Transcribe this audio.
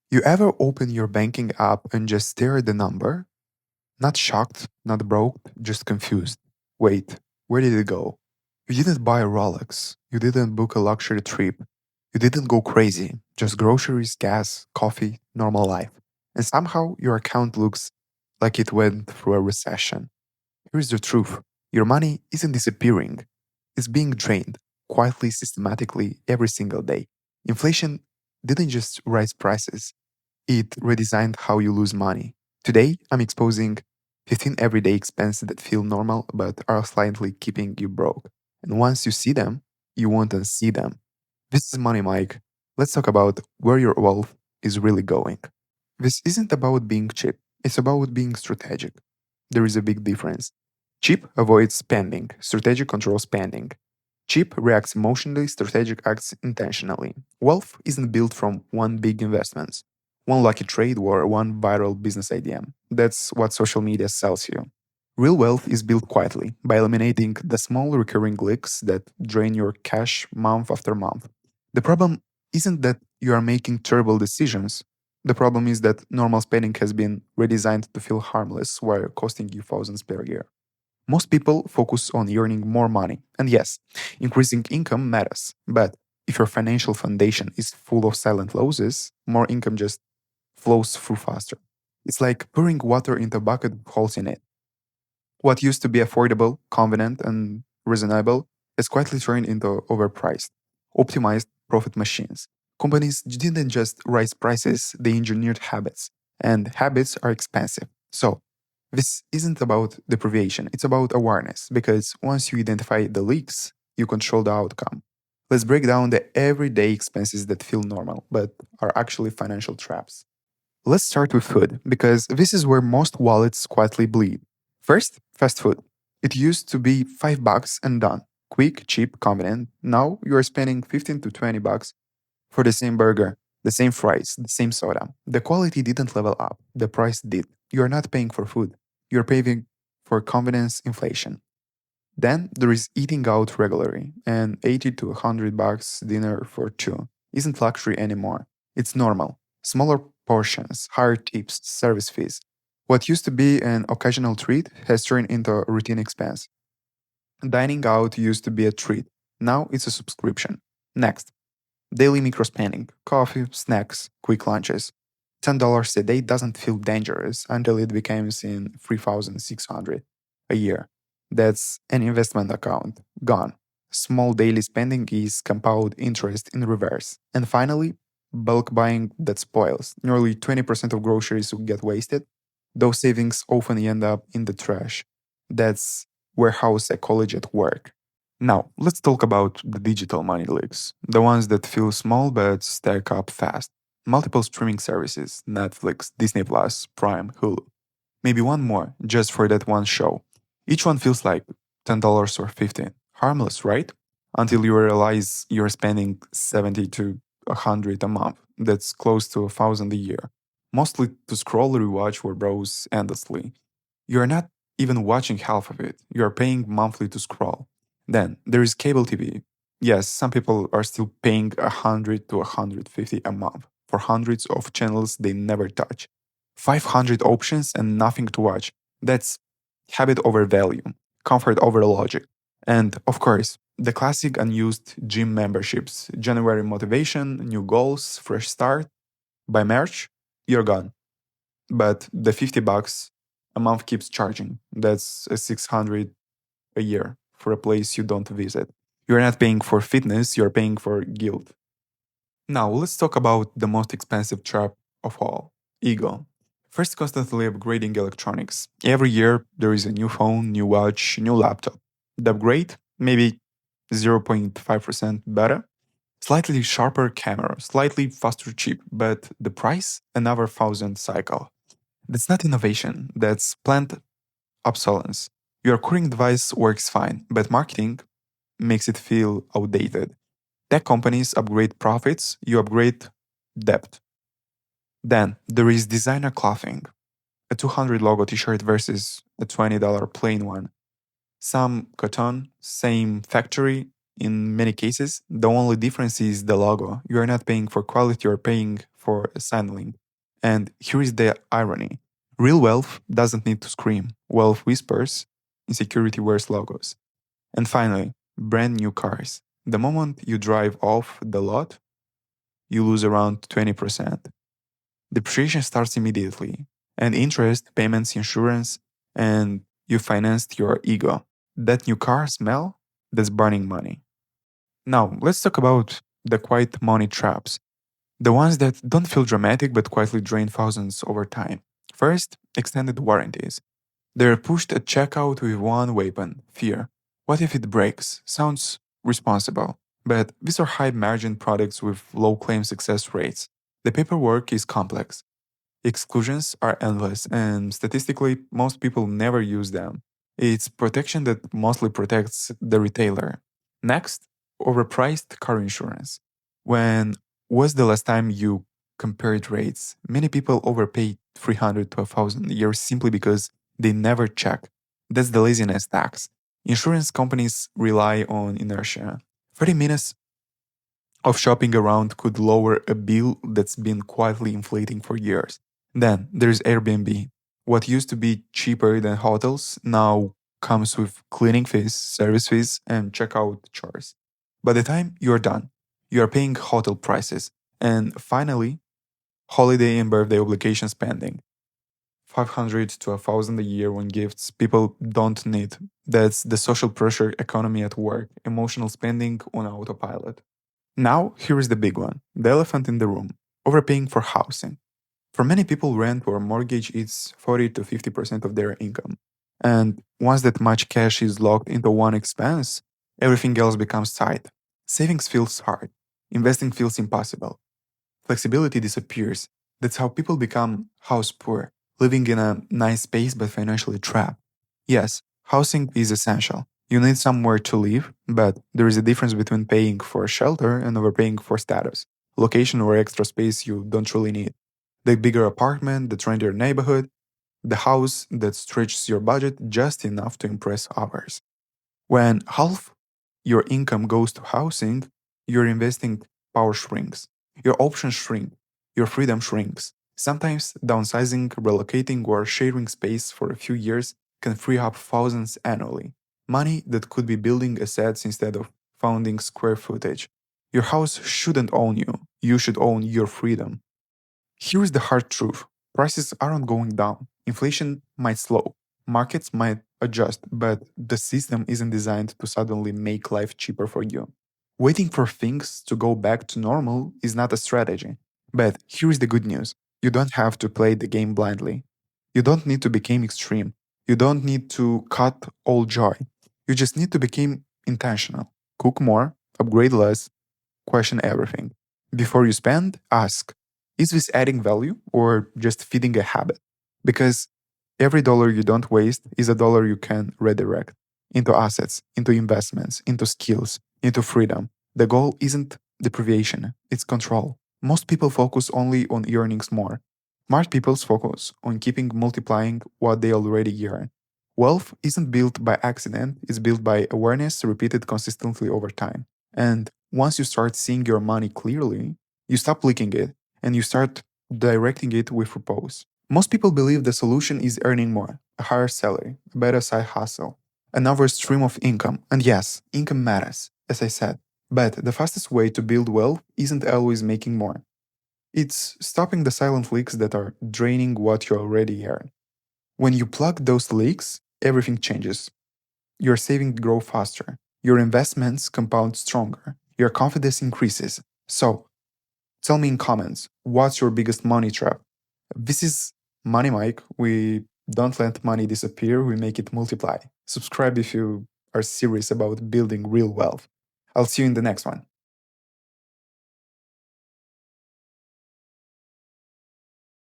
You ever open your banking app and just stare at the number? Not shocked, not broke, just confused. Wait, where did it go? You didn't buy a Rolex. You didn't book a luxury trip. You didn't go crazy. Just groceries, gas, coffee, normal life. And somehow your account looks like it went through a recession. Here's the truth: your money isn't disappearing, it's being drained quietly, systematically, every single day. Inflation didn't just raise prices, it redesigned how you lose money. Today, I'm exposing 15 everyday expenses that feel normal but are slightly keeping you broke. And once you see them, you won't unsee them. This is Money Mike. Let's talk about where your wealth is really going. This isn't about being cheap, it's about being strategic. There is a big difference. Cheap avoids spending, strategic controls spending. Cheap reacts emotionally, strategic acts intentionally. Wealth isn't built from one big investment, one lucky trade, or one viral business idea. That's what social media sells you. Real wealth is built quietly by eliminating the small recurring leaks that drain your cash month after month. The problem isn't that you are making terrible decisions. The problem is that normal spending has been redesigned to feel harmless while costing you thousands per year. Most people focus on earning more money. And yes, increasing income matters. But if your financial foundation is full of silent losses, more income just flows through faster. It's like pouring water into a bucket with holes in it. What used to be affordable, convenient, and reasonable is quietly turned into overpriced, optimized profit machines. Companies didn't just raise prices, they engineered habits. And habits are expensive. So, this isn't about deprivation, it's about awareness, because once you identify the leaks, you control the outcome. Let's break down the everyday expenses that feel normal, but are actually financial traps. Let's start with food, because this is where most wallets quietly bleed. First, fast food. It used to be $5 and done. Quick, cheap, convenient. Now you are spending 15 to $20 for the same burger, the same fries, the same soda. The quality didn't level up, the price did. You are not paying for food, you're paying for convenience inflation. Then there is eating out regularly, and 80 to $100 dinner for two isn't luxury anymore. It's normal. Smaller portions, higher tips, service fees. What used to be an occasional treat has turned into a routine expense. Dining out used to be a treat. Now it's a subscription. Next, daily micro spending, coffee, snacks, quick lunches. $10 a day doesn't feel dangerous until it becomes in 3,600 a year. That's an investment account gone. Small daily spending is compound interest in reverse. And finally, bulk buying that spoils. Nearly 20% of groceries get wasted. Those savings often end up in the trash. That's warehouse psychology at work. Now, let's talk about the digital money leaks, the ones that feel small but stack up fast. Multiple streaming services: Netflix, Disney Plus, Prime, Hulu. Maybe one more, just for that one show. Each one feels like $10 or 15. Harmless, right? Until you realize you're spending 70 to 100 a month. That's close to 1,000 a year. Mostly to scroll, rewatch, or browse endlessly. You're not even watching half of it. You're paying monthly to scroll. Then there is cable TV. Yes, some people are still paying 100 to 150 a month for hundreds of channels they never touch. 500 options and nothing to watch. That's habit over value, comfort over logic. And of course, the classic unused gym memberships: January motivation, new goals, fresh start. By March, you're gone. But the $50 a month keeps charging. That's a 600 a year for a place you don't visit. You're not paying for fitness, you're paying for guilt. Now, let's talk about the most expensive trap of all: ego. First, constantly upgrading electronics. Every year, there is a new phone, new watch, new laptop. The upgrade, maybe 0.5% better. Slightly sharper camera, slightly faster chip, but the price, another thousand cycle. That's not innovation, that's planned obsolescence. Your current device works fine, but marketing makes it feel outdated. Tech companies upgrade profits, you upgrade depth. Then there is designer clothing, a 200 logo t shirt versus a $20 plain one. Some cotton, same factory, In many cases, the only difference is the logo. You are not paying for quality, you're paying for signaling. And here is the irony. Real wealth doesn't need to scream. Wealth whispers, insecurity wears logos. And finally, brand new cars. The moment you drive off the lot, you lose around 20%. Depreciation starts immediately, and interest, payments, insurance, and you financed your ego. That new car smell, that's burning money. Now, let's talk about the quiet money traps, the ones that don't feel dramatic but quietly drain thousands over time. First, extended warranties. They're pushed at checkout with one weapon, fear. What if it breaks? Sounds responsible. But these are high margin products with low claim success rates. The paperwork is complex. Exclusions are endless, and statistically, most people never use them. It's protection that mostly protects the retailer. Next, overpriced car insurance. When was the last time you compared rates? Many people overpay 300 to 1,000 a year simply because they never check. That's the laziness tax. Insurance companies rely on inertia. 30 minutes of shopping around could lower a bill that's been quietly inflating for years. Then there's Airbnb. What used to be cheaper than hotels now comes with cleaning fees, service fees, and checkout charges. By the time you're done, you are paying hotel prices. And finally, holiday and birthday obligations pending. 500 to 1,000 a year on gifts people don't need. That's the social pressure economy at work, emotional spending on autopilot. Now, here is the big one, the elephant in the room, overpaying for housing. For many people, rent or mortgage is 40 to 50% of their income. And once that much cash is locked into one expense, everything else becomes tight. Savings feels hard. Investing feels impossible. Flexibility disappears. That's how people become house poor, living in a nice space but financially trapped. Yes, housing is essential. You need somewhere to live, but there is a difference between paying for shelter and overpaying for status, location, or extra space you don't really need. The bigger apartment, the trendier neighborhood, the house that stretches your budget just enough to impress others. When half your income goes to housing, your investing power shrinks, your options shrink, your freedom shrinks. Sometimes downsizing, relocating, or sharing space for a few years can free up thousands annually. Money that could be building assets instead of founding square footage. Your house shouldn't own you, you should own your freedom. Here is the hard truth, prices aren't going down. Inflation might slow, markets might adjust, but the system isn't designed to suddenly make life cheaper for you. Waiting for things to go back to normal is not a strategy. But here is the good news, you don't have to play the game blindly. You don't need to become extreme. You don't need to cut all joy. You just need to become intentional. Cook more, upgrade less, question everything. Before you spend, ask, is this adding value or just feeding a habit? Because every dollar you don't waste is a dollar you can redirect into assets, into investments, into skills, into freedom. The goal isn't deprivation, it's control. Most people focus only on earnings more. Smart people focus on keeping multiplying what they already earn. Wealth isn't built by accident, it's built by awareness repeated consistently over time. And once you start seeing your money clearly, you stop leaking it and you start directing it with purpose. Most people believe the solution is earning more, a higher salary, a better side hustle, another stream of income. And yes, income matters, as I said. But the fastest way to build wealth isn't always making more. It's stopping the silent leaks that are draining what you already earn. When you plug those leaks, everything changes. Your savings grow faster, your investments compound stronger, your confidence increases. So, tell me in comments, what's your biggest money trap? This is Money Mike. We don't let money disappear, we make it multiply. Subscribe if you are serious about building real wealth. I'll see you in the next one.